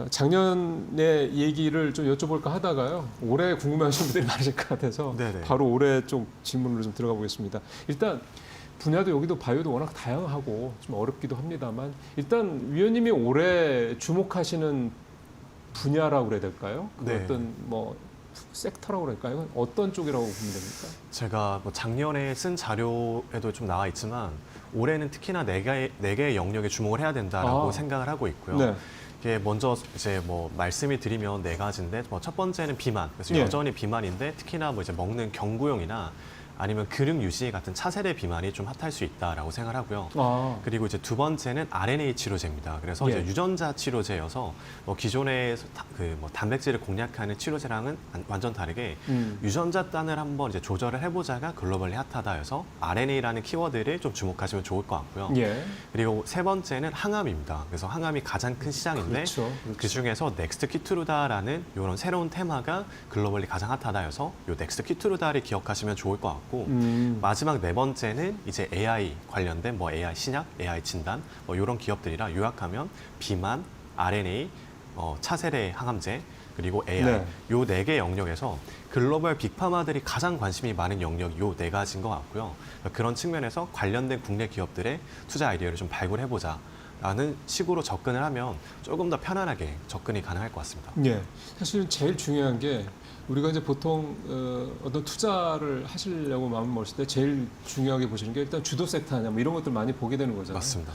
작년에 얘기를 좀 여쭤볼까 하다가요. 올해 궁금해하시는 분들이 많으실 것 같아서 네네. 바로 올해 좀 질문으로 좀 들어가 보겠습니다. 일단 분야도 여기도 바이오도 워낙 다양하고 좀 어렵기도 합니다만 일단 위원님이 올해 주목하시는 분야라고 그래야 될까요? 네. 어떤 뭐 섹터라고 그럴까요? 어떤 쪽이라고 보면 됩니까? 제가 뭐 작년에 쓴 자료에도 좀 나와 있지만 올해는 특히나 네 개의 영역에 주목을 해야 된다라고 생각을 하고 있고요. 네. 이게 먼저 이제 뭐 말씀을 드리면 네 가지인데 뭐 첫 번째는 비만. 그래서 예. 여전히 비만인데 특히나 뭐 이제 먹는 경구용이나 아니면 근육 유지 같은 차세대 비만이 좀 핫할 수 있다라고 생각을 하고요. 그리고 이제 두 번째는 RNA 치료제입니다. 그래서 예. 이제 유전자 치료제여서 뭐 기존의 뭐 단백질을 공략하는 치료제랑은 완전 다르게 유전자 단을 한번 이제 조절을 해보자가 글로벌리 핫하다 해서 RNA라는 키워드를 좀 주목하시면 좋을 것 같고요. 예. 그리고 세 번째는 항암입니다. 그래서 항암이 가장 큰 시장인데 그렇죠. 그 중에서 넥스트 키투르다라는 이런 새로운 테마가 글로벌리 가장 핫하다 해서 이 넥스트 키투르다를 기억하시면 좋을 것 같고 마지막 네 번째는 이제 AI 관련된 뭐 AI 신약, AI 진단 뭐 이런 기업들이라 요약하면 비만, RNA, 차세대 항암제 그리고 AI 네. 요 네 개 영역에서 글로벌 빅파마들이 가장 관심이 많은 영역 요 네 가지인 것 같고요. 그런 측면에서 관련된 국내 기업들의 투자 아이디어를 좀 발굴해보자. 라는 식으로 접근을 하면 조금 더 편안하게 접근이 가능할 것 같습니다. 예. 사실은 제일 중요한 게 우리가 이제 보통 어떤 투자를 하시려고 마음 먹을 때 제일 중요하게 보시는 게 일단 주도 섹터냐 뭐 이런 것들 많이 보게 되는 거잖아요. 맞습니다.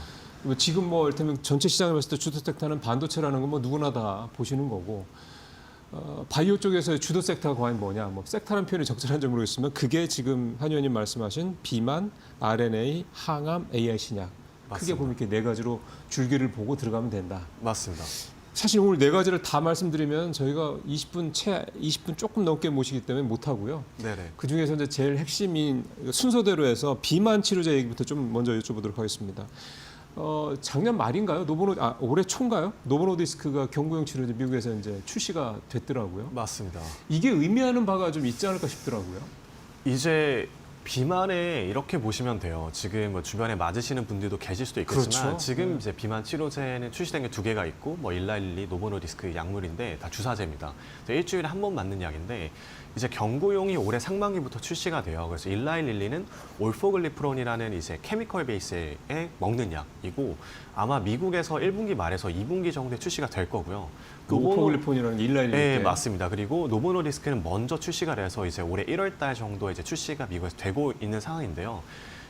지금 뭐 이를테면 전체 시장을 봤을 때 주도 섹터는 반도체라는 건 뭐 누구나 다 보시는 거고 바이오 쪽에서의 주도 섹터가 과연 뭐냐 뭐 섹터라는 표현이 적절한지 모르겠지만 그게 지금 한 의원님 말씀하신 비만, RNA, 항암, AI 신약 크게 맞습니다. 보면 이렇게 네 가지로 줄기를 보고 들어가면 된다. 맞습니다. 사실 오늘 네 가지를 다 말씀드리면 저희가 20분 조금 넘게 모시기 때문에 못 하고요. 네네. 그 중에서 이제 제일 핵심인 순서대로 해서 비만 치료제 얘기부터 좀 먼저 여쭤보도록 하겠습니다. 작년 말인가요? 올해 초인가요? 노보노디스크가 경구용 치료제 미국에서 이제 출시가 됐더라고요. 맞습니다. 이게 의미하는 바가 좀 있지 않을까 싶더라고요. 이제 비만에 이렇게 보시면 돼요. 지금 뭐 주변에 맞으시는 분들도 계실 수도 있겠지만 그렇죠. 지금 이제 비만 치료제는 출시된 게 두 개가 있고 뭐 일라일리, 노보노디스크 약물인데 다 주사제입니다. 일주일에 한 번 맞는 약인데 이제 경구용이 올해 상반기부터 출시가 돼요. 그래서 일라일릴리는 올포글리프론이라는 이제 케미컬 베이스의 먹는 약이고 아마 미국에서 1분기 말에서 2분기 정도에 출시가 될 거고요. 그 오포글리폰이라는 일라일리. 네, 맞습니다. 그리고 노보노디스크는 먼저 출시가 돼서 이제 올해 1월 달 정도에 이제 출시가 미국에서 되고 있는 상황인데요.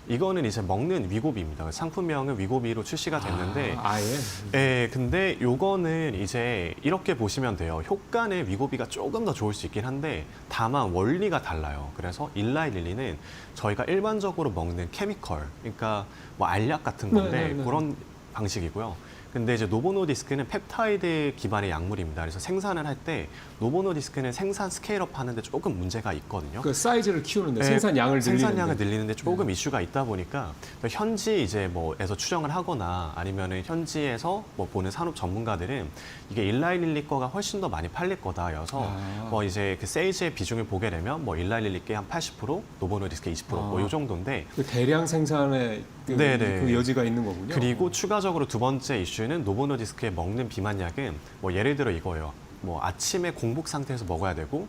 이거는 이제 먹는 위고비입니다. 상품명은 위고비로 출시가 됐는데, 아예. 네, 근데 요거는 이제 이렇게 보시면 돼요. 효과는 위고비가 조금 더 좋을 수 있긴 한데, 다만 원리가 달라요. 그래서 일라일릴리는 저희가 일반적으로 먹는 케미컬, 그러니까 뭐 알약 같은 건데 네. 그런 방식이고요. 근데 이제 노보노디스크는 펩타이드 기반의 약물입니다. 그래서 생산을 할 때 노보노디스크는 생산 스케일업 하는데 조금 문제가 있거든요. 그 사이즈를 키우는데 네, 생산량을 늘리는데 조금 이슈가 있다 보니까 현지 이제 뭐에서 추정을 하거나 아니면은 현지에서 뭐 보는 산업 전문가들은 이게 일라일릴리 거가 훨씬 더 많이 팔릴 거다여서 뭐 이제 그 세일즈의 비중을 보게 되면 뭐 일라일릴리께 한 80%, 노보노디스크 20% 뭐 이 정도인데 그 대량 생산의 그 여지가 있는 거군요. 그리고 추가적으로 두 번째 이슈는 노보노디스크에 먹는 비만약은 뭐 예를 들어 이거예요. 뭐 아침에 공복 상태에서 먹어야 되고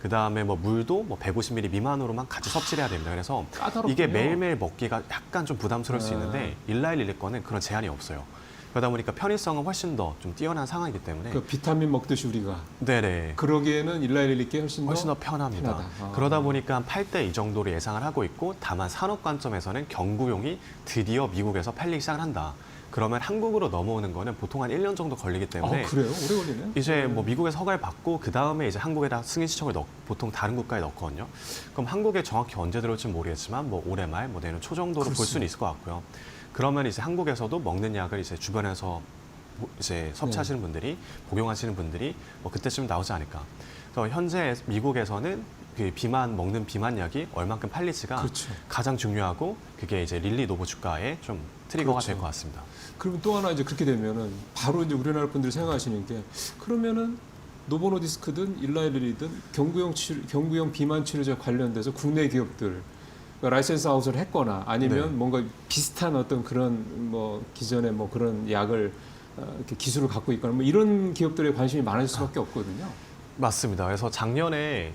그 다음에 뭐 물도 뭐 150ml 미만으로만 같이 섭취를 해야 됩니다. 그래서 까다롭군요. 이게 매일매일 먹기가 약간 좀 부담스러울 수 있는데 일라일릴리 거는 그런 제한이 없어요. 그러다 보니까 편의성은 훨씬 더 좀 뛰어난 상황이기 때문에 그 비타민 먹듯이 우리가 네네. 그러기에는 일라일릴리께 훨씬 더 편합니다. 그러다 보니까 한 8대 2 정도로 예상을 하고 있고 다만 산업 관점에서는 경구용이 드디어 미국에서 팔리기 시작을 한다. 그러면 한국으로 넘어오는 거는 보통 한 1년 정도 걸리기 때문에 그래요? 오래 걸리네. 이제 뭐 미국에서 허가를 받고 그 다음에 이제 한국에다 승인 신청을 보통 다른 국가에 넣거든요. 그럼 한국에 정확히 언제 들어올지 모르겠지만 뭐 올해 말, 뭐 내년 초 정도로 볼 수는 있을 것 같고요. 그러면 이제 한국에서도 먹는 약을 이제 주변에서 이제 섭취하시는 분들이 복용하시는 분들이 뭐 그때쯤 나오지 않을까. 그래서 현재 미국에서는 그 먹는 비만약이 얼만큼 팔릴지가 그렇죠. 가장 중요하고 그게 이제 릴리 노보 주가의 좀 트리거가 그렇죠. 될 것 같습니다. 그러면 또 하나 이제 그렇게 되면은 바로 이제 우리나라 분들이 생각하시는 게 그러면은 노보노디스크든 일라일릴리든 경구용 비만 치료제 관련돼서 국내 기업들 그러니까 라이센스 아웃을 했거나 아니면 뭔가 비슷한 어떤 그런 뭐 기존의 뭐 그런 약을 이렇게 기술을 갖고 있거나 뭐 이런 기업들에 관심이 많을 수밖에 없거든요. 맞습니다. 그래서 작년에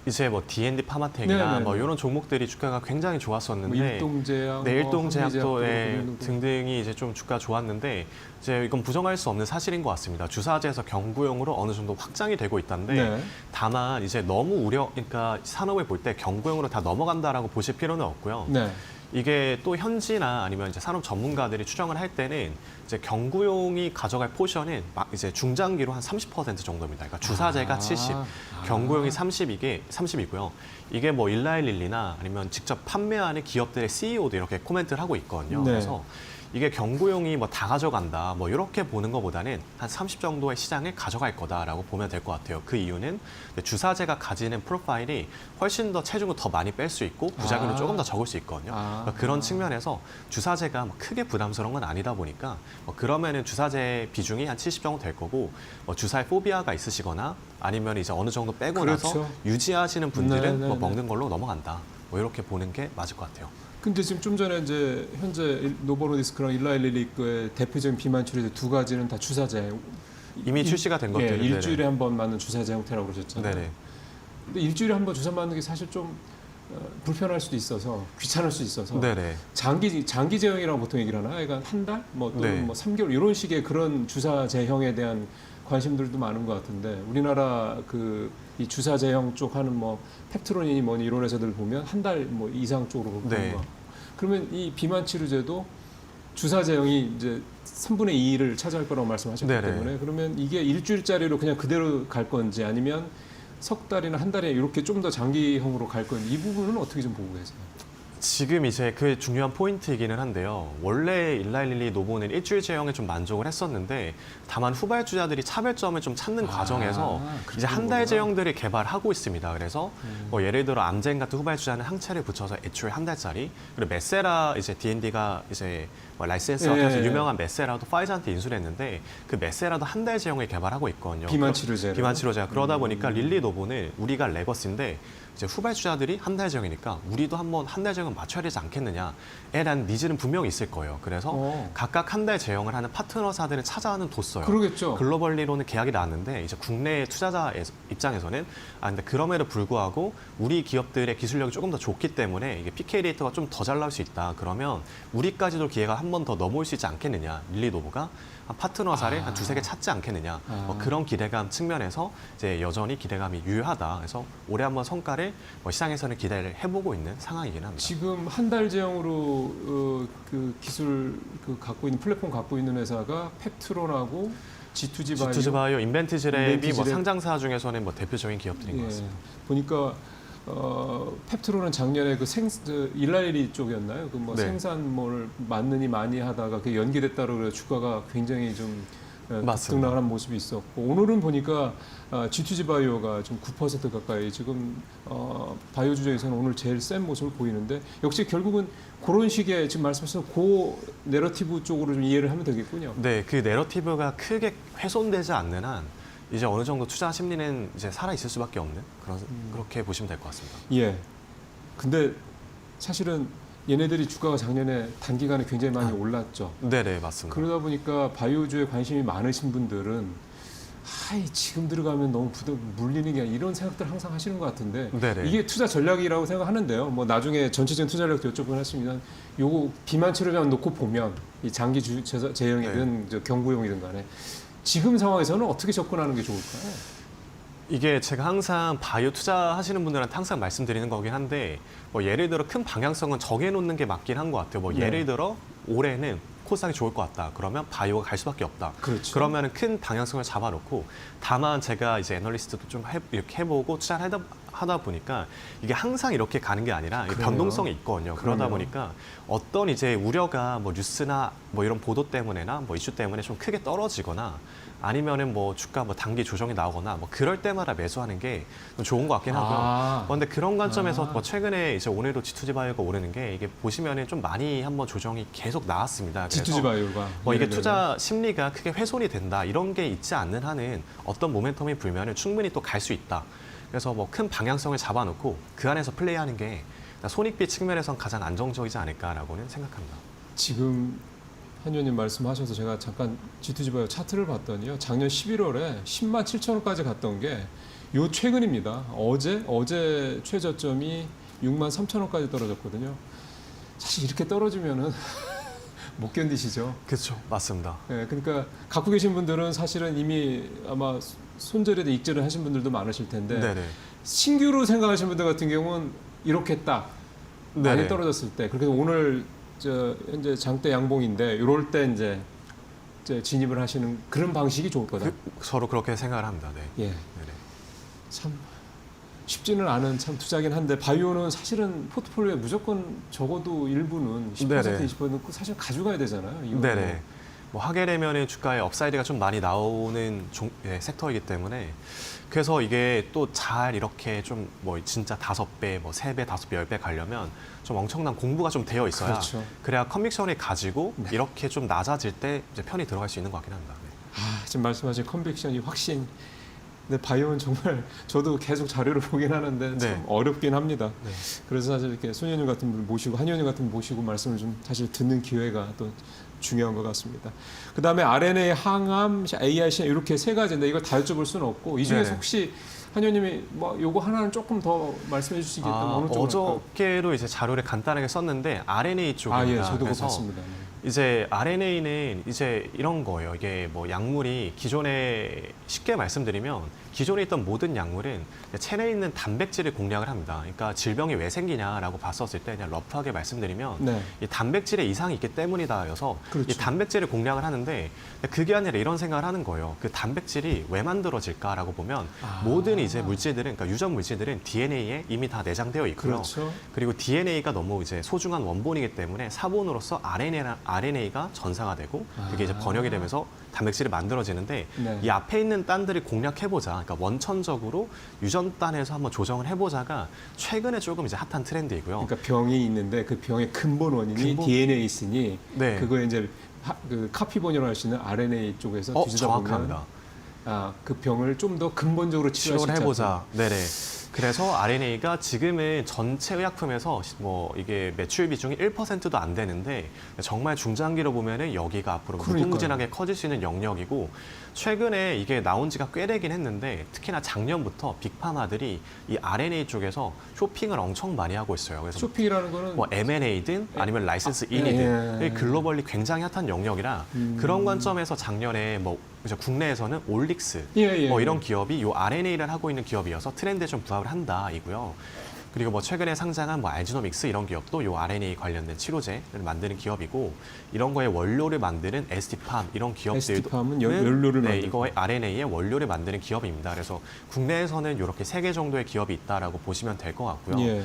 이제 뭐 D&D 파마텍이나 네네네. 뭐 이런 종목들이 주가가 굉장히 뭐 좋았었는데 일동제약, 네, 일동제약도 한미제약도 등등이 이제 좀 주가 좋았는데 이제 이건 부정할 수 없는 사실인 것 같습니다. 주사제에서 경구용으로 어느 정도 확장이 되고 있다는데 네. 다만 이제 너무 그러니까 산업을 볼 때 경구용으로 다 넘어간다라고 보실 필요는 없고요. 네. 이게 또 현지나 아니면 이제 산업 전문가들이 추정을 할 때는 이제 경구용이 가져갈 포션은 이제 중장기로 한 30% 정도입니다. 그러니까 주사제가 70, 경구용이 30이고요. 이게 뭐 일라일릴리나 아니면 직접 판매하는 기업들의 CEO도 이렇게 코멘트를 하고 있거든요. 네. 그래서 이게 경구용이 뭐 다 가져간다 뭐 이렇게 보는 것보다는 한 30 정도의 시장을 가져갈 거다라고 보면 될 것 같아요. 그 이유는 주사제가 가지는 프로파일이 훨씬 더 체중을 더 많이 뺄 수 있고 부작용을 조금 더 적을 수 있거든요. 그러니까 그런 측면에서 주사제가 뭐 크게 부담스러운 건 아니다 보니까 뭐 그러면은 주사제 비중이 한 70 정도 될 거고 뭐 주사에 포비아가 있으시거나 아니면 이제 어느 정도 빼고 나서 그렇죠. 유지하시는 분들은 네네네. 뭐 먹는 걸로 넘어간다. 뭐 이렇게 보는 게 맞을 것 같아요. 근데 지금 좀 전에 이제 현재 노보노디스크랑 일라일릴리의 대표적인 비만치료 두 가지는 다 주사제. 이미 출시가 된 예, 것들. 일주일에 한 번 맞는 주사제 형태라고 그러셨잖아요. 네네. 근데 일주일에 한 번 주사 맞는 게 사실 좀 불편할 수도 있어서 귀찮을 수 있어서 네네. 장기 제형이라고 보통 얘기를 하나? 그러니까 한 달, 뭐 또는 네. 뭐 3개월 이런 식의 그런 주사 제형에 대한 관심들도 많은 것 같은데 우리나라 그 이 주사 제형 쪽 하는 뭐 펩트론이니 뭐니 이런 회사들 보면 한 달 뭐 이상 쪽으로 보는 네. 거. 그러면 이 비만 치료제도 주사 제형이 이제 3분의 2를 차지할 거라고 말씀하셨기 네네. 때문에 그러면 이게 일주일짜리로 그냥 그대로 갈 건지 아니면 석 달이나 한 달에 이렇게 좀 더 장기형으로 갈 건지 이 부분은 어떻게 좀 보고 계세요? 지금 이제 그 중요한 포인트이기는 한데요. 원래 일라일릴리 노보는 일주일 제형에 좀 만족을 했었는데 다만 후발주자들이 차별점을 좀 찾는 과정에서 그렇게 이제 한 달 되는구나. 제형들을 개발하고 있습니다. 그래서 뭐 예를 들어 암젠 같은 후발주자는 항체를 붙여서 애초에 한 달짜리 그리고 메세라 이제 D&D가 이제 뭐 라이센스가 예, 돼서 예. 유명한 메세라도 파이자한테 인수를 했는데 그 메세라도 한 달 제형을 개발하고 있거든요. 비만 치료제. 비만 치료제가 그러다 보니까 릴리 노보는 우리가 레거시인데 이제 후발주자들이 한 달 제형이니까 우리도 한번 한 달 제형을 맞춰야 되지 않겠느냐에 대한 니즈는 분명히 있을 거예요. 그래서 각각 한 달 제형을 하는 파트너사들을 찾아는 뒀어요. 그러겠죠. 글로벌리로는 계약이 나왔는데 이제 국내 투자자 입장에서는 근데 그럼에도 불구하고 우리 기업들의 기술력이 조금 더 좋기 때문에 이게 PK 레이트가 좀 더 잘 나올 수 있다. 그러면 우리까지도 기회가 한 번 더 넘어올 수 있지 않겠느냐. 릴리 노보가 파트너사를 한 두세 개 찾지 않겠느냐. 뭐 그런 기대감 측면에서 이제 여전히 기대감이 유효하다. 그래서 올해 한번 성과를 뭐 시장에서는 기대를 해보고 있는 상황이긴 합니다. 지금 한 달 제형으로 그 기술 그 갖고 있는 플랫폼 갖고 있는 회사가 펩트론하고 G2G 바이오. G2G바이오, 인벤티지랩이 뭐 인벤티지랩. 상장사 중에서는 뭐 대표적인 기업들인 것 같습니다. 보니까 펩트론은 작년에 일라일리 쪽이었나요? 그 뭐 네. 생산을 맞느니 많이 하다가 그게 연기됐다고 그래 주가가 굉장히 좀 맞습니다. 등락한 모습이 있었고 오늘은 보니까 G2G 바이오가 좀 9% 가까이 지금 바이오 주제에서는 오늘 제일 센 모습을 보이는데 역시 결국은 그런 식의 지금 말씀하신 고 내러티브 쪽으로 좀 이해를 하면 되겠군요. 네, 그 내러티브가 크게 훼손되지 않는 한 이제 어느 정도 투자 심리는 이제 살아 있을 수밖에 없는 그렇게 보시면 될 것 같습니다. 예. 근데 사실은 얘네들이 주가가 작년에 단기간에 굉장히 많이 올랐죠. 네네, 맞습니다. 그러다 보니까 바이오주에 관심이 많으신 분들은 지금 들어가면 너무 물리는 게 이런 생각들 항상 하시는 것 같은데 네네. 이게 투자 전략이라고 생각하는데요. 뭐 나중에 전체적인 투자 전략도 여쭤보긴 하겠습니다. 요거 비만 치료제만 놓고 보면 이 장기 제형이든 저 경구용이든 간에 지금 상황에서는 어떻게 접근하는 게 좋을까요? 이게 제가 항상 바이오 투자하시는 분들한테 항상 말씀드리는 거긴 한데 뭐 예를 들어 큰 방향성은 정해놓는 게 맞긴 한 것 같아요. 뭐 네. 예를 들어 올해는 코스닥이 좋을 것 같다. 그러면 바이오가 갈 수밖에 없다. 그렇죠. 그러면은 큰 방향성을 잡아놓고 다만 제가 이제 애널리스트도 좀 이렇게 해보고 투자를 하다 보니까 이게 항상 이렇게 가는 게 아니라 그래요. 변동성이 있거든요. 그러다 그러네요. 보니까 어떤 이제 우려가 뭐 뉴스나 뭐 이런 보도 때문에나 뭐 이슈 때문에 좀 크게 떨어지거나 아니면은 뭐 주가 뭐 단기 조정이 나오거나 뭐 그럴 때마다 매수하는 게 좀 좋은 것 같긴 하고요. 그런데 그런 관점에서 뭐 최근에 이제 오늘도 G2G 바이오가 오르는 게 이게 보시면은 좀 많이 한번 조정이 계속 나왔습니다. 그래서 G2G 바이오가 뭐 이게 예를 들면. 투자 심리가 크게 훼손이 된다 이런 게 있지 않는 한은 어떤 모멘텀이 불면은 충분히 또 갈 수 있다. 그래서 뭐 큰 방향성을 잡아놓고 그 안에서 플레이하는 게 손익비 측면에선 가장 안정적이지 않을까라고는 생각합니다. 지금 한 의원님 말씀하셔서 제가 잠깐 G2G바이오 차트를 봤더니요. 작년 11월에 10만 7천 원까지 갔던 게 요 최근입니다. 어제 최저점이 6만 3천 원까지 떨어졌거든요. 사실 이렇게 떨어지면은 못 견디시죠. 그렇죠. 맞습니다. 네, 그러니까 갖고 계신 분들은 사실은 이미 아마 손절에도 익절을 하신 분들도 많으실 텐데 네네. 신규로 생각하시는 분들 같은 경우는 이렇게 딱 많이 네네. 떨어졌을 때 그렇게 오늘 현재 장대 양봉인데 이럴 때 이제 진입을 하시는 그런 방식이 좋을 거다. 서로 그렇게 생각을 합니다. 네. 예, 네네. 참 쉽지는 않은 참 투자긴 한데 바이오는 사실은 포트폴리오에 무조건 적어도 일부는 10% 네네. 20% 사실 가져가야 되잖아요. 이거 네네. 뭐 하게 되면은 주가에 업사이드가 좀 많이 나오는 섹터이기 때문에 그래서 이게 또 잘 이렇게 좀 뭐 진짜 5배, 뭐 3배, 5배, 10배 가려면 좀 엄청난 공부가 좀 되어 있어야 그렇죠. 그래야 컨빅션을 가지고 네. 이렇게 좀 낮아질 때 이제 편히 들어갈 수 있는 것 같긴 합니다. 네. 지금 말씀하신 컨빅션이 확신. 근데 바이오는 정말 저도 계속 자료를 보긴 하는데 참 네. 어렵긴 합니다. 네. 그래서 사실 이렇게 손 의원님 같은 분 모시고 한 의원님 같은 분 모시고 말씀을 좀 사실 듣는 기회가 또 중요한 것 같습니다. 그 다음에 RNA, 항암, AIC 이렇게 세 가지인데 이걸 다 여쭤볼 수는 없고 이 중에서 네. 혹시 한 의원님이 뭐 요거 하나는 조금 더 말씀해 주시겠다면 어느 쪽으로 할까요? 어저께도 이제 자료를 간단하게 썼는데 RNA 쪽입니다. 예, 저도 그거 그래서 봤습니다. 네. 이제 RNA는 이제 이런 거예요. 이게 뭐 약물이 기존에 쉽게 말씀드리면 기존에 있던 모든 약물은 체내에 있는 단백질을 공략을 합니다. 그러니까 질병이 왜 생기냐라고 봤었을 때 그냥 러프하게 말씀드리면 네. 이 단백질에 이상이 있기 때문이다여서 그렇죠. 이 단백질을 공략을 하는데 그게 아니라 이런 생각을 하는 거예요. 그 단백질이 왜 만들어질까라고 보면 모든 이제 물질들은 그러니까 유전 물질들은 DNA에 이미 다 내장되어 있고요. 그렇죠. 그리고 DNA가 너무 이제 소중한 원본이기 때문에 사본으로서 RNA가 전사가 되고 그게 이제 번역이 되면서 단백질이 만들어지는데 네. 이 앞에 있는 딴들을 공략해보자. 그러니까 원천적으로 유전단에서 한번 조정을 해보자가 최근에 조금 이제 핫한 트렌드이고요. 그러니까 병이 있는데 그 병의 근본 원인이 DNA 있으니 네. 그거에 이제 그 카피본이라고 할 수 있는 RNA 쪽에서 뒤지다 정확합니다. 보면 그 병을 좀 더 근본적으로 치료할 수 치료를 있지 해보자. 네네. 그래서 RNA가 지금은 전체 의약품에서 뭐 이게 매출 비중이 1%도 안 되는데 정말 중장기로 보면은 여기가 앞으로 그러니까요. 무궁무진하게 커질 수 있는 영역이고 최근에 이게 나온 지가 꽤 되긴 했는데 특히나 작년부터 빅파마들이 이 RNA 쪽에서 쇼핑을 엄청 많이 하고 있어요. 그래서 쇼핑이라는 거는 뭐 M&A든 아니면 라이센스 인이든 예. 글로벌리 굉장히 핫한 영역이라 그런 관점에서 작년에 뭐 이제 국내에서는 올릭스 예. 뭐 이런 기업이 요 RNA를 하고 있는 기업이어서 트렌드에 좀 부합을 한다이고요. 그리고 뭐 최근에 상장한 뭐 알지노믹스 이런 기업도 요 RNA 관련된 치료제를 만드는 기업이고 이런 거에 원료를 만드는 ST팜 이런 기업들도 ST팜은 원료를 네, 만들고. 이거의 RNA의 원료를 만드는 기업입니다. 그래서 국내에서는 이렇게 3개 정도의 기업이 있다라고 보시면 될 것 같고요. 예.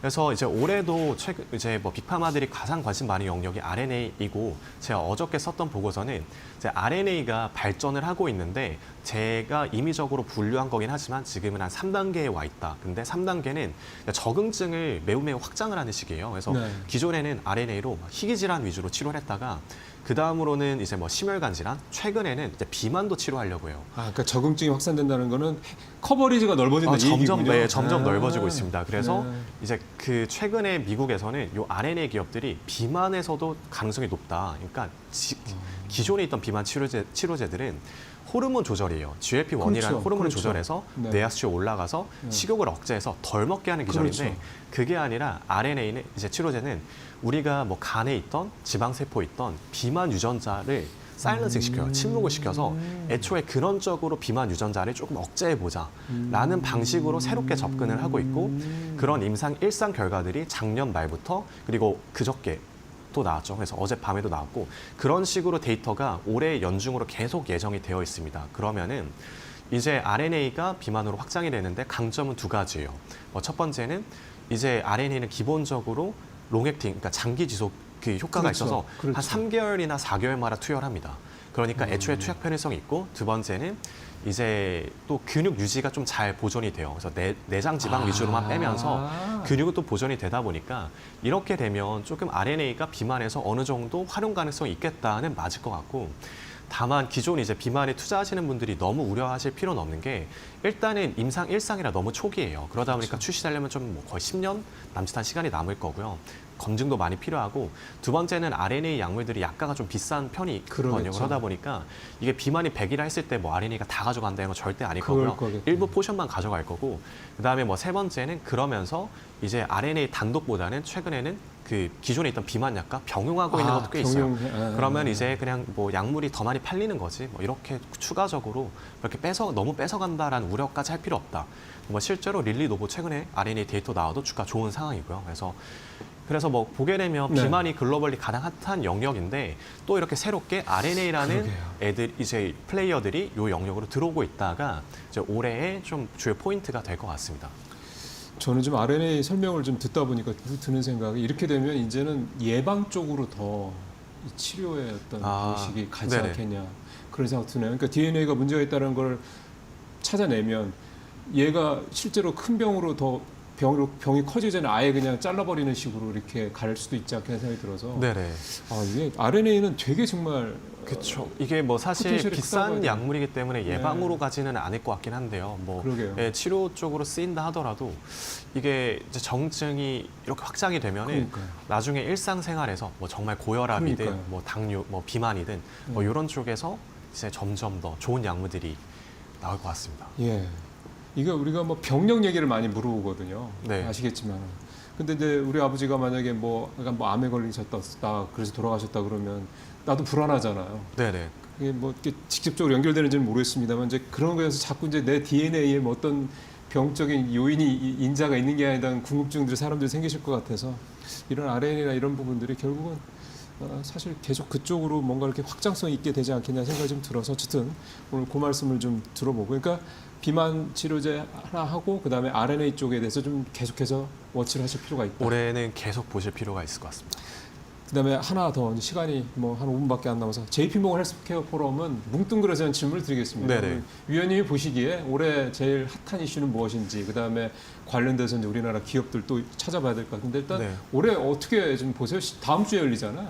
그래서 이제 올해도 최근 이제 뭐 빅파마들이 가장 관심 많은 영역이 RNA이고 제가 어저께 썼던 보고서는 이제 RNA가 발전을 하고 있는데 제가 임의적으로 분류한 거긴 하지만 지금은 한 3단계에 와 있다. 근데 3단계는 적응증을 매우 확장을 하는 시기예요. 그래서 네. 기존에는 RNA로 희귀 질환 위주로 치료를 했다가 그 다음으로는 이제 뭐 심혈관 질환, 최근에는 이제 비만도 치료하려고 해요. 그러니까 적응증이 확산된다는 거는 커버리지가 넓어진다는 점점 얘기군요. 점점 넓어지고 있습니다. 그래서 네. 이제 그 최근에 미국에서는 요 RNA 기업들이 비만에서도 가능성이 높다. 그러니까 기존에 있던 비만 치료제들은 호르몬 조절이에요. GLP-1이라는 그렇죠. 호르몬을 그렇죠. 조절해서 네. 뇌하수치가 올라가서 식욕을 억제해서 덜 먹게 하는 기전인데 그렇죠. 그게 아니라 RNA는 이제 치료제는 우리가 뭐 간에 있던 지방세포에 있던 비만 유전자를 사일런싱 시켜요. 침묵을 시켜서 애초에 근원적으로 비만 유전자를 조금 억제해보자라는 방식으로 새롭게 접근을 하고 있고 그런 일상 결과들이 작년 말부터 그리고 그저께 또 나왔죠. 그래서 어젯밤에도 나왔고 그런 식으로 데이터가 올해 연중으로 계속 예정이 되어 있습니다. 그러면은 이제 RNA가 비만으로 확장이 되는데 강점은 2가지예요. 첫 번째는 이제 RNA는 기본적으로 롱액팅, 그러니까 장기 지속 그 효과가 그렇죠. 있어서 그렇죠. 한 3개월이나 4개월마다 투여합니다. 그러니까 애초에 투약 편의성이 있고 두 번째는 이제 또 근육 유지가 좀 잘 보존이 돼요. 그래서 내장 지방 위주로만 빼면서 근육은 또 보존이 되다 보니까 이렇게 되면 조금 RNA가 비만에서 어느 정도 활용 가능성이 있겠다는 맞을 것 같고 다만 기존 이제 비만에 투자하시는 분들이 너무 우려하실 필요는 없는 게 일단은 일상이라 너무 초기예요. 그러다 보니까 출시하려면 좀 뭐 거의 10년 남짓한 시간이 남을 거고요. 검증도 많이 필요하고 두 번째는 RNA 약물들이 약가가 좀 비싼 편이 있거든요. 그러겠죠. 그러다 보니까 이게 비만이 100이라 했을 때 뭐 RNA가 다 가져간다는 건 절대 아닐 그럴 거고요. 거겠죠. 일부 포션만 가져갈 거고 그다음에 뭐 세 번째는 그러면서 이제 RNA 단독보다는 최근에는 그 기존에 있던 비만 약과 병용하고 있는 것도 꽤 있어요. 그러면 이제 그냥 뭐 약물이 더 많이 팔리는 거지 뭐 이렇게 추가적으로 이렇게 너무 뺏어간다라는 우려까지 할 필요 없다. 뭐 실제로 릴리 노보 최근에 RNA 데이터 나와도 주가 좋은 상황이고요. 그래서 뭐 보게 되면 네. 비만이 글로벌리 가장 핫한 영역인데 또 이렇게 새롭게 RNA라는 그러게요. 이제 플레이어들이 이 영역으로 들어오고 있다가 이제 올해의 좀 주요 포인트가 될 것 같습니다. 저는 좀 RNA 설명을 좀 듣다 보니까 드는 생각이 이렇게 되면 이제는 예방 쪽으로 더 이 치료의 어떤 방식이 가지 네네. 않겠냐 그런 생각 드네요. 그러니까 DNA가 문제가 있다는 걸 찾아내면 얘가 실제로 큰 병으로 더 병이 커지기 전에 아예 그냥 잘라버리는 식으로 이렇게 갈 수도 있지 않겠는 생각이 들어서 네네. 이게 RNA는 되게 정말 그렇죠. 이게 뭐 사실 포텐셜이 크다고 해야 비싼 되나? 약물이기 때문에 예방으로 네. 가지는 않을 것 같긴 한데요. 뭐 그러게요. 치료 쪽으로 쓰인다 하더라도 이게 이제 정증이 이렇게 확장이 되면은 그러니까요. 나중에 일상생활에서 뭐 정말 고혈압이든 그러니까요. 뭐 당뇨, 뭐 비만이든 뭐 이런 쪽에서 이제 점점 더 좋은 약물들이 나올 것 같습니다. 예. 이거 우리가 뭐 병력 얘기를 많이 물어보거든요. 네. 아시겠지만. 근데 이제 우리 아버지가 만약에 뭐 약간 뭐 암에 걸리셨다 그래서 돌아가셨다 그러면 나도 불안하잖아요. 네네. 이게 뭐 이렇게 직접적으로 연결되는지는 모르겠습니다만 이제 그런 거에서 자꾸 이제 내 DNA에 뭐 어떤 병적인 요인이 인자가 있는 게 아니라 궁금증들이 사람들이 생기실 것 같아서 이런 RNA나 이런 부분들이 결국은 사실 계속 그쪽으로 뭔가 이렇게 확장성 있게 되지 않겠냐 생각이 좀 들어서 어쨌든 오늘 그 말씀을 좀 들어보고 그러니까 비만 치료제 하나 하고 그다음에 RNA 쪽에 대해서 좀 계속해서 워치를 하실 필요가 있다. 올해는 계속 보실 필요가 있을 것 같습니다. 그다음에 하나 더 이제 시간이 뭐 한 5분밖에 안 남아서 JP모건 헬스케어 포럼은 뭉뚱그려서 질문을 드리겠습니다. 네네. 위원님이 보시기에 올해 제일 핫한 이슈는 무엇인지 그다음에 관련돼서 이제 우리나라 기업들 또 찾아봐야 될 것 같은데 일단 네. 올해 어떻게 좀 보세요? 다음 주에 열리잖아.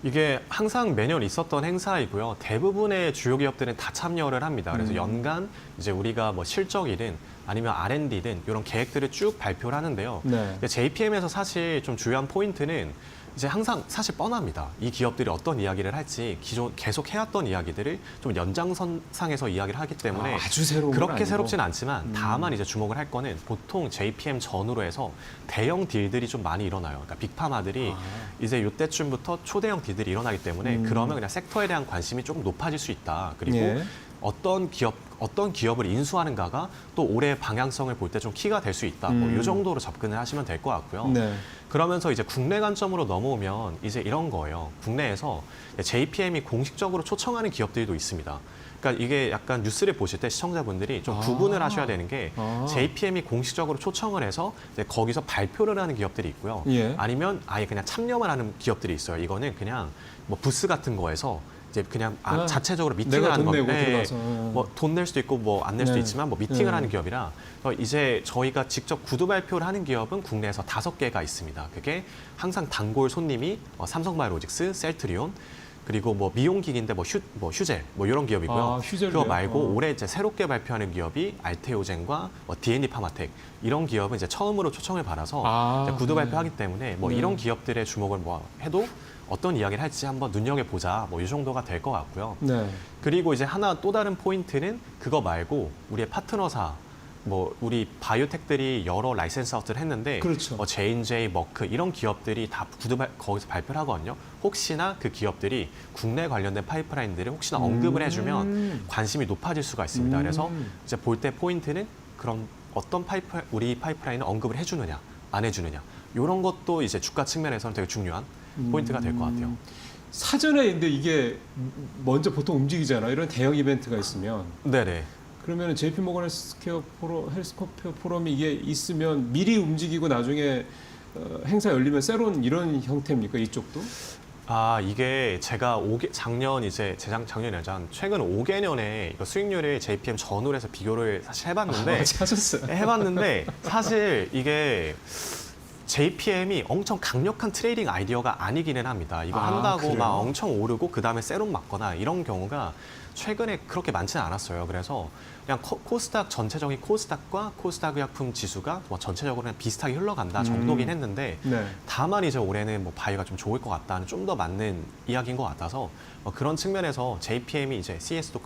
이게 항상 매년 있었던 행사이고요. 대부분의 주요 기업들은 다 참여를 합니다. 그래서 연간 이제 우리가 뭐 실적이든 아니면 R&D든 이런 계획들을 쭉 발표를 하는데요. 네. 근데 JPM에서 사실 좀 중요한 포인트는 이제 항상 사실 뻔합니다. 이 기업들이 어떤 이야기를 할지 기존 계속 해왔던 이야기들을 좀 연장선상에서 이야기를 하기 때문에 아주 새로운 건 그렇게 아니고. 새롭진 않지만 다만 이제 주목을 할 거는 보통 JPM 전후로 해서 대형 딜들이 좀 많이 일어나요. 그러니까 빅파마들이 이제 이때쯤부터 초대형 딜들이 일어나기 때문에 그러면 그냥 섹터에 대한 관심이 조금 높아질 수 있다. 그리고 예. 어떤 기업을 인수하는가가 또 올해 방향성을 볼 때 좀 키가 될 수 있다. 뭐 이 정도로 접근을 하시면 될 것 같고요. 네. 그러면서 이제 국내 관점으로 넘어오면 이제 이런 거예요. 국내에서 JPM이 공식적으로 초청하는 기업들도 있습니다. 그러니까 이게 약간 뉴스를 보실 때 시청자분들이 좀 구분을 하셔야 되는 게 JPM이 공식적으로 초청을 해서 이제 거기서 발표를 하는 기업들이 있고요. 예. 아니면 아예 그냥 참여만 하는 기업들이 있어요. 이거는 그냥 뭐 부스 같은 거에서 이제 그냥 자체적으로 미팅을 내가 하는 돈 내고 건데 들어가서. 뭐 돈 낼 수도 있고 뭐 안 낼 수도 네. 있지만 뭐 미팅을 네. 하는 기업이라 이제 저희가 직접 구두 발표를 하는 기업은 국내에서 5개가 있습니다. 그게 항상 단골 손님이 삼성바이오로직스, 셀트리온 그리고 뭐 미용기기인데 뭐 휴젤 뭐 이런 기업이고요. 휴젤도요? 그거 말고 올해 이제 새롭게 발표하는 기업이 알테오젠과 뭐 D&D 파마텍 이런 기업은 이제 처음으로 초청을 받아서 이제 구두 발표하기 때문에 뭐 네. 이런 기업들의 주목을 뭐 해도 어떤 이야기를 할지 한번 눈여겨보자 뭐 이 정도가 될 것 같고요. 네. 그리고 이제 하나 또 다른 포인트는 그거 말고 우리의 파트너사 뭐 우리 바이오텍들이 여러 라이센스 아웃을 했는데 그렇죠. 뭐 J&J, 머크 이런 기업들이 다 거기서 발표를 하거든요. 혹시나 그 기업들이 국내 관련된 파이프라인들을 혹시나 언급을 해주면 관심이 높아질 수가 있습니다. 그래서 이제 볼 때 포인트는 그럼 어떤 우리 파이프라인을 언급을 해주느냐 안 해주느냐 이런 것도 이제 주가 측면에서는 되게 중요한 포인트가 될 것 같아요. 사전에 근데 이게 먼저 보통 움직이잖아. 이런 대형 이벤트가 있으면. 네네. 그러면 JP모건 헬스케어 포럼이 이게 있으면 미리 움직이고 나중에 행사 열리면 새로운 이런 형태입니까? 이쪽도? 이게 제가 작년이 아니라 최근 5개년에 이거 수익률을 JPM 전후로 해서 비교를 사실 해봤는데 하셨어요. 해봤는데 사실 이게 JPM이 엄청 강력한 트레이딩 아이디어가 아니기는 합니다. 이거 한다고 그래요? 막 엄청 오르고 그 다음에 세럼 맞거나 이런 경우가 최근에 그렇게 많지는 않았어요. 그래서 그냥 코스닥 전체적인 코스닥과 코스닥 의약품 지수가 뭐 전체적으로 그냥 비슷하게 흘러간다 정도긴 했는데 네. 다만 이제 올해는 뭐 바이오가 좀 좋을 것 같다는 좀 더 맞는 이야기인 것 같아서 그런 측면에서 JPM이 이제 CES도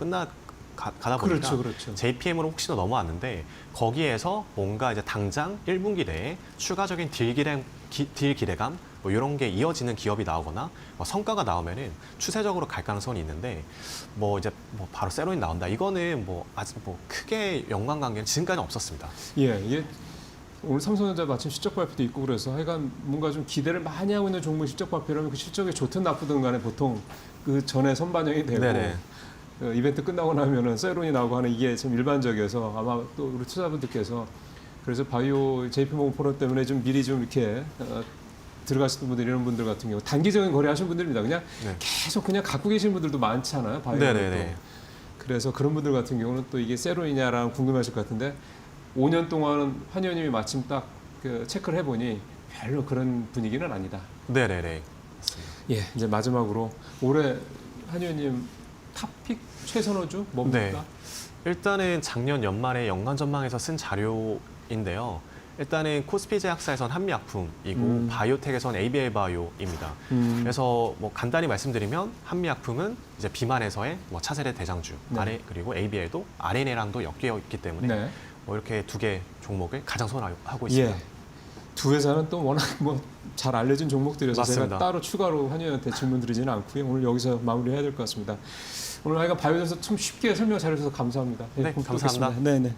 가다 보니까 그렇죠. JPM으로 혹시나 넘어왔는데 거기에서 뭔가 이제 당장 1분기 내에 추가적인 딜 기대감 뭐 이런 게 이어지는 기업이 나오거나 성과가 나오면은 추세적으로 갈 가능성이 있는데 뭐 이제 뭐 바로 세로인 나온다 이거는 뭐 아직 뭐 크게 연관관계는 지금까지는 없었습니다. 예, 이게 오늘 삼성전자 마침 실적 발표도 있고 그래서 하여간 뭔가 좀 기대를 많이 하고 있는 종목 실적 발표라면 그 실적이 좋든 나쁘든 간에 보통 그 전에 선반영이 되고 네네. 이벤트 끝나고 나면은 세론이 나오고 하는 이게 좀 일반적이어서 아마 또 우리 투자분들께서 그래서 바이오 JP모건 포럼 때문에 좀 미리 좀 이렇게 들어가시는 분들 이런 분들 같은 경우 단기적인 거래 하시는 분들입니다. 그냥 네. 계속 그냥 갖고 계신 분들도 많잖아요. 바이오는 네네네. 또. 그래서 그런 분들 같은 경우는 또 이게 세론이냐라는 궁금하실 것 같은데 5년 동안 환 의원님이 마침 딱 그 체크를 해보니 별로 그런 분위기는 아니다. 네네네. 맞습니다. 예, 이제 마지막으로 올해 한 의원님 탑픽 최선호주 뭡니까? 네. 일단은 작년 연말에 연간 전망에서 쓴 자료인데요. 일단은 코스피 제약사에선 한미약품이고 바이오텍에선 ABL 바이오입니다. 그래서 뭐 간단히 말씀드리면 한미약품은 이제 비만에서의 뭐 차세대 대장주, 네. 그리고 ABL도 RNA랑도 엮여 있기 때문에 네. 뭐 이렇게 두 개 종목을 가장 선호하고 있습니다. 예. 두 회사는 또 워낙 뭐 잘 알려진 종목들이어서 맞습니다. 제가 따로 추가로 한 의원한테 질문 드리지는 않고요. 오늘 여기서 마무리해야 될 것 같습니다. 오늘 하여간 바이오에서 참 쉽게 설명 잘해주셔서 감사합니다. 네, 감사합니다. 뵙겠습니다. 네, 네.